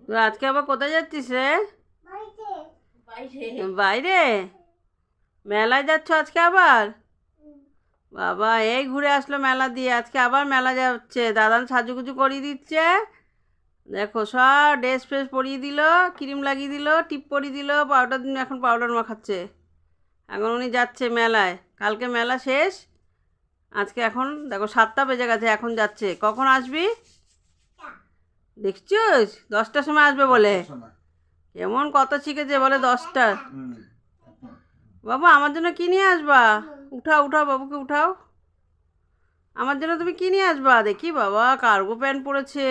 তুই আজকে আবার কোথায় যাচ্ছিস রে? বাইরে? মেলায় যাচ্ছ আজকে আবার? বাবা এই ঘুরে আসলো মেলা দিয়ে, আজকে আবার মেলা যাচ্ছে। দাদান সাজুগুজু করিয়ে দিচ্ছে, দেখো সব ড্রেস ফ্রেস পরিয়ে দিল, ক্রিম লাগিয়ে দিল, টিপ পরিয়ে দিল, পাউডার দিন, এখন পাউডার মাখাচ্ছে। এখন উনি যাচ্ছে মেলায়, কালকে মেলা শেষ। আজকে এখন দেখো 7টা বেজে গেছে, এখন যাচ্ছে। কখন আসবি দেখছিস? 10টার সময় আসবে বলে। কেমন কথা শিখেছে বলে 10টা। বাবু আমার জন্য কি নিয়ে আসবা? উঠাও উঠাও, বাবুকে উঠাও। আমার জন্য তুমি কি নিয়ে আসবা দেখি? বাবা কার্গো প্যান্ট পরেছে।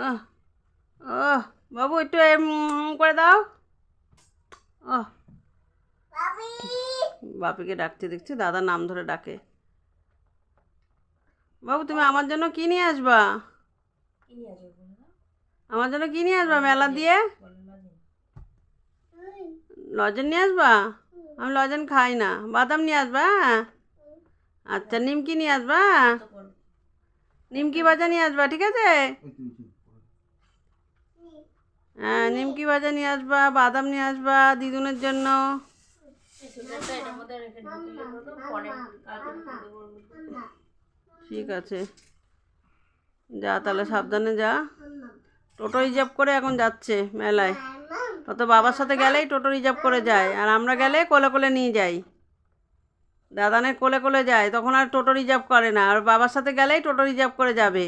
আহ আহ বাবু একটু করে দাও। আহ বাপিকে ডাকতে দেখছি, দাদা নাম ধরে ডাকে। বাবু তুমি আমার জন্য কি নিয়ে আসবা? আমার জন্য কি নিয়ে আসবা মেলা দিয়ে? লজেন নিয়ে আসবা? আমি লজেন খাই না। বাদাম নিয়ে আসবা? আচ্ছা নিমকি নিয়ে আসবা? নিমকি ভাজা নিয়ে আসবা, ঠিক আছে? হ্যাঁ নিমকি ভাজা নিয়ে আসবা, বাদাম নিয়ে আসবা দিদুনের জন্য। ঠিক আছে, যা তাহলে, সাবধানে যা। টোটো রিজার্ভ করে এখন যাচ্ছে মেলায়। তত বাবার সাথে গেলেই টোটো রিজার্ভ করে যায়, আর আমরা গেলে কোলে কোলে নিয়ে যাই। দাদানের কোলে কোলে যায়, তখন আর টোটো রিজার্ভ করে না। আর বাবার সাথে গেলেই টোটো রিজার্ভ করে যাবে।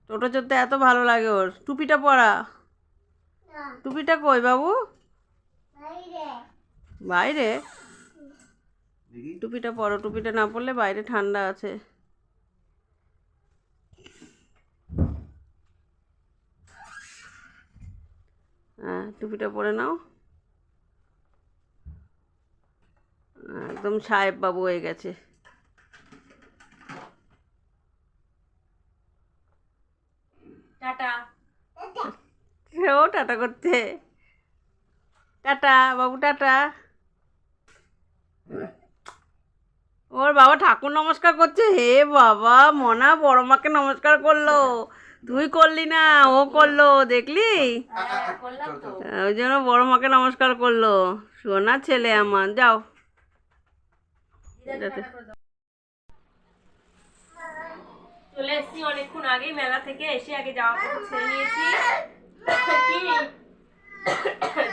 টোটো চড়তে এত ভালো লাগে ওর। টুপিটা পরা। টুপিটা কই বাবু? বাইরে? টুপিটা পরো, টুপিটা না পরলে বাইরে ঠান্ডা আছে। হ্যাঁ টুপিটা পরে নাও। একদম সাহেব বাবু হয়ে গেছে। টাটা। ও টাটা করতে। টাটা বাবু, টাটা। ওর বাবা ঠাকুর নমস্কার করছে। হে বাবা, মনা বড় মাকে নমস্কার করলো, তুই করলি না, ও করলো, দেখলি? ওই জন্য বড় মাকে নমস্কার করলো। সোনা ছেলে আমার, যাও। চলে এসেছি অনেকক্ষণ আগেই মেলা থেকে। এসে আগে জামা কাপড় ছেড়ে নিয়েছি। কি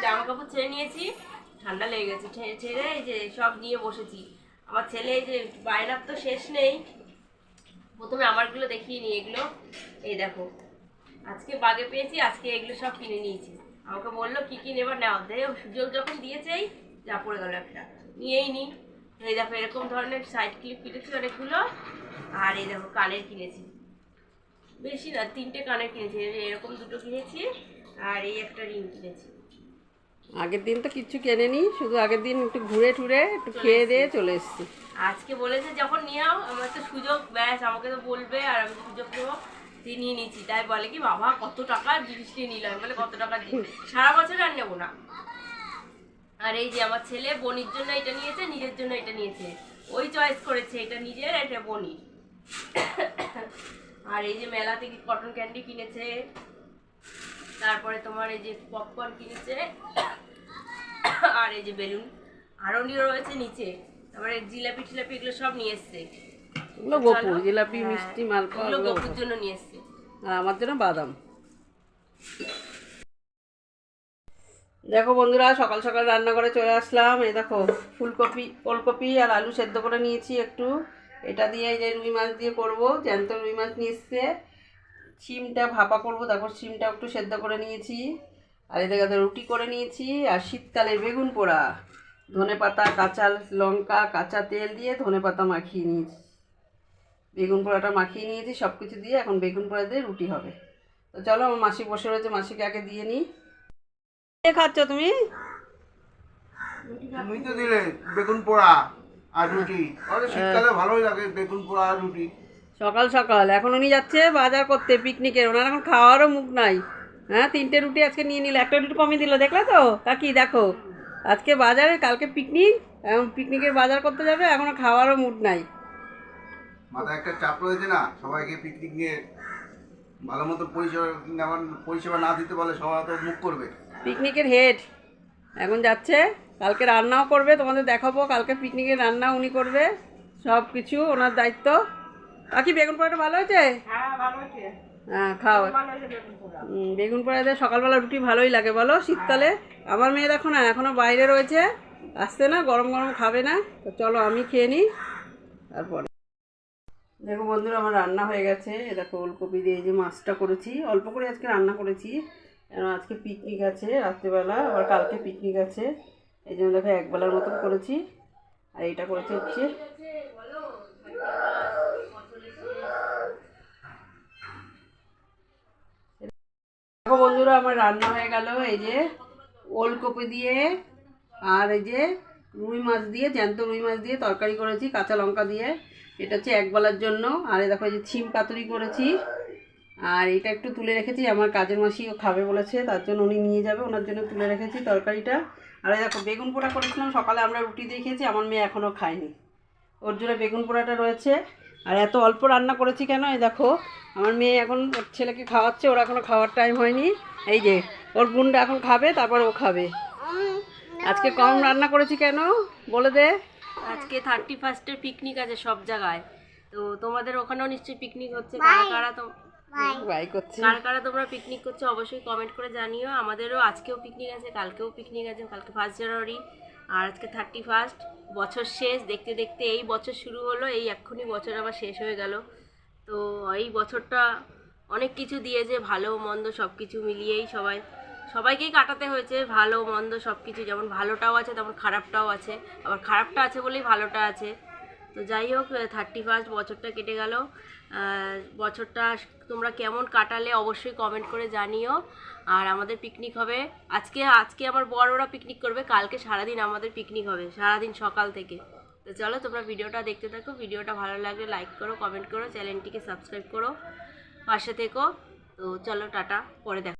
জামা কাপড় ছেড়ে নিয়েছি, ঠান্ডা লেগে গেছে। ছেড়ে এই যে সব নিয়ে বসেছি। আমার ছেলে এই যে বায়নার তো শেষ নেই। প্রথমে আমারগুলো দেখিয়ে নিই, এগুলো এই দেখো আজকে বাগে পেয়েছি, আজকে এগুলো সব কিনে নিয়েছি। আমাকে বললো কি কি নেবার নেওয়া, সুযোগ যখন দিয়েছেই যা পড়ে গেল একটা নিয়েই নি। এই দেখো এরকম ধরনের সাইড ক্লিপ কিনেছি অনেকগুলো। আর এই দেখো কানের কিনেছি, বেশি না 3টে কানের কিনেছি। এরকম 2টো কিনেছি, আর এই একটা রিং কিনেছি। আগের দিন তো কিচ্ছু কেনেনি, শুধু আগের দিন একটু ঘুরে টুরে একটু খেয়ে দিয়ে চলে এসেছি। আজকে বলেছে যখন নিয়ে আও, আমার তো সুযোগ, ব্যাস আমাকে তো বলবে আর আমি সুযোগ নেবো, দিয়ে নিয়ে নিচ্ছি। তাই বলে কি বাবা কত টাকার জিনিস নিয়ে নিলাম, বলে কত টাকা দিয়ে সারা বছর আর নেবো না। আর এই যে আমার ছেলে বনির জন্য এটা নিয়েছে, নিজের জন্য এটা নিয়েছে। ওই চয়েস করেছে, এটা নিজের, এটা বনির। আর এই যে মেলা থেকে কটন ক্যান্ডি কিনেছে, তারপরে তোমার এই যে পপকর্ন কিনেছে, আর এই যে বেলুন আরও নিয়ে রয়েছে নিচে। তারপরে জিলাপি টিলাপি এগুলো সব নিয়ে এসছে। এগুলো গোপু জিলাপি, মিষ্টি মালপোয়া, এগুলো গোপুর জন্য নিয়ে এসছে, আর আমার জন্য বাদাম। দেখো বন্ধুরা, সকাল সকাল রান্না করে চলে আসলাম। এই দেখো ফুলকপি, ওলকপি আর আলু সেদ্ধ করে নিয়েছি একটু। এটা দিয়ে এই যে রুই মাছ দিয়ে করব, জ্যান্ত রুই মাছ নিয়ে এসছে। শিমটা ভাপা করব, তারপর শিমটা একটু সেদ্ধ করে নিয়েছি। আর এদিকে রুটি করে নিয়েছি। আর শীতকালে বেগুন পোড়া, ধনেপাতা, কাঁচা লঙ্কা, কাঁচা তেল দিয়ে ধনেপাতা মাখিয়ে নিয়েছি। বেগুন পোড়াটা মাখিয়ে নিয়েছি সব কিছু দিয়ে, এখন বেগুন পোড়া দিয়ে রুটি হবে। তো চলো, আমার মাসি বসে রয়েছে, মাসিকে আগে দিয়ে নিই। কে খাচ্ছ তুমি? তুমি তো দিলে বেগুন পোড়া আর রুটি। আরে শীতকালে ভালোই লাগে বেগুন পোড়া আর রুটি। সকাল সকাল এখন উনি যাচ্ছে বাজার করতে পিকনিকের, ওনার এখন খাওয়ারও মুখ নাই। হ্যাঁ 3টে রুটি আজকে নিয়ে নিল, একটা রুটি কমিয়ে দিল, দেখলে তো কাকি? দেখো আজকে বাজারে, কালকে পিকনিক, এখন পিকনিকের বাজার করতে যাবে, এখনো খাওয়ারও মুড নাই। মাথায় একটা চাপ রয়েছে না, সবাইকে পিকনিক নিয়ে ভালো মতো পরিষেবা না দিতে পারলে সবাই তো মুখ করবে। পিকনিকের হেড এখন যাচ্ছে, কালকে রান্নাও করবে, তোমাদের দেখাবো কালকে পিকনিকের রান্না উনি করবে, সব কিছু ওনার দায়িত্ব। বাকি বেগুন পোড়াটা ভালো হয়েছে? হ্যাঁ ভালো হয়েছে, হ্যাঁ খাও। ভালো হয়েছে বেগুন পোড়া। বেগুন পোড়াতে সকালবেলা রুটি ভালোই লাগে বলো শীতকালে। আমার মেয়ে দেখো না এখনও বাইরে রয়েছে, আসছে না, গরম গরম খাবে না। তো চলো আমি খেয়ে নিই তারপরে। দেখো বন্ধুরা আমার রান্না হয়ে গেছে। এ দেখো ওলকপি দিয়ে যে মাছটা করেছি, অল্প করে আজকে রান্না করেছি, কারণ আজকে পিকনিক আছে রাত্রেবেলা, আবার কালকে পিকনিক আছে, এই জন্য দেখো একবেলার মতন করেছি। আর এইটা করেছি হচ্ছে দেখো বন্ধুরা আমার রান্না হয়ে গেল। এই যে ওলকপি দিয়ে আর এই যে রুই মাছ দিয়ে, জ্যান্ত রুই মাছ দিয়ে তরকারি করেছি কাঁচা লঙ্কা দিয়ে, এটা হচ্ছে একবেলার জন্য। আর এই দেখো এই যে ছিম পাতুরি করেছি, আর এটা একটু তুলে রেখেছি, আমার কাজের মাসিও খাবে বলেছে, তার জন্য উনি নিয়ে যাবে, ওনার জন্য তুলে রেখেছি তরকারিটা। আর এই দেখো বেগুন পোড়া করেছিলাম সকালে, আমরা রুটি দিয়ে খেয়েছি, আমার মেয়ে এখনও খায়নি, ওর জন্য বেগুন পোড়াটা রয়েছে। আর এত অল্প রান্না করেছি কেন, এই দেখো আমার মেয়ে এখন ওর ছেলেকে খাওয়াচ্ছে, ওর এখনও খাওয়ার টাইম হয়নি। এই যে ওর বোনটা এখন খাবে, তারপর ও খাবে। আজকে কম রান্না করেছি কেন বলে দে। আজকে 31 পিকনিক আছে সব জায়গায়, তো তোমাদের ওখানেও নিশ্চয়ই পিকনিক হচ্ছে। কারা কারা তো বাই করছি। কারা কারা তোমরা পিকনিক করছো অবশ্যই কমেন্ট করে জানিও। আমাদেরও আজকেও পিকনিক আছে, কালকেও পিকনিক আছে, কালকে 1 জানুয়ারি আর আজকে 31। বছর শেষ, দেখতে দেখতে এই বছর শুরু হলো, এই এক্ষুনি বছর আবার শেষ হয়ে গেল। তো এই বছরটা অনেক কিছু দিয়েছে, ভালো মন্দ সব কিছু মিলিয়েই সবাইকেই কাটাতে হয়েছে, ভালো মন্দ সব কিছু, যেমন ভালোটাও আছে তেমন খারাপটাও আছে, আবার খারাপটা আছে বলেই ভালোটা আছে। তো যাই হোক 31 বছরটা কেটে গেল। বছরটা তোমরা কেমন কাটালে অবশ্যই কমেন্ট করে জানিও। আর আমাদের পিকনিক হবে আজকে আমার বড়রা পিকনিক করবে, কালকে সারাদিন আমাদের পিকনিক হবে, সারাদিন সকাল থেকে। তো চলো তোমরা ভিডিওটা দেখতে থাকো, ভিডিওটা ভালো লাগলে লাইক করো, কমেন্ট করো, চ্যানেলটিকে সাবস্ক্রাইব করো, পাশে থেকো। তো চলো টাটা, পরে দেখো।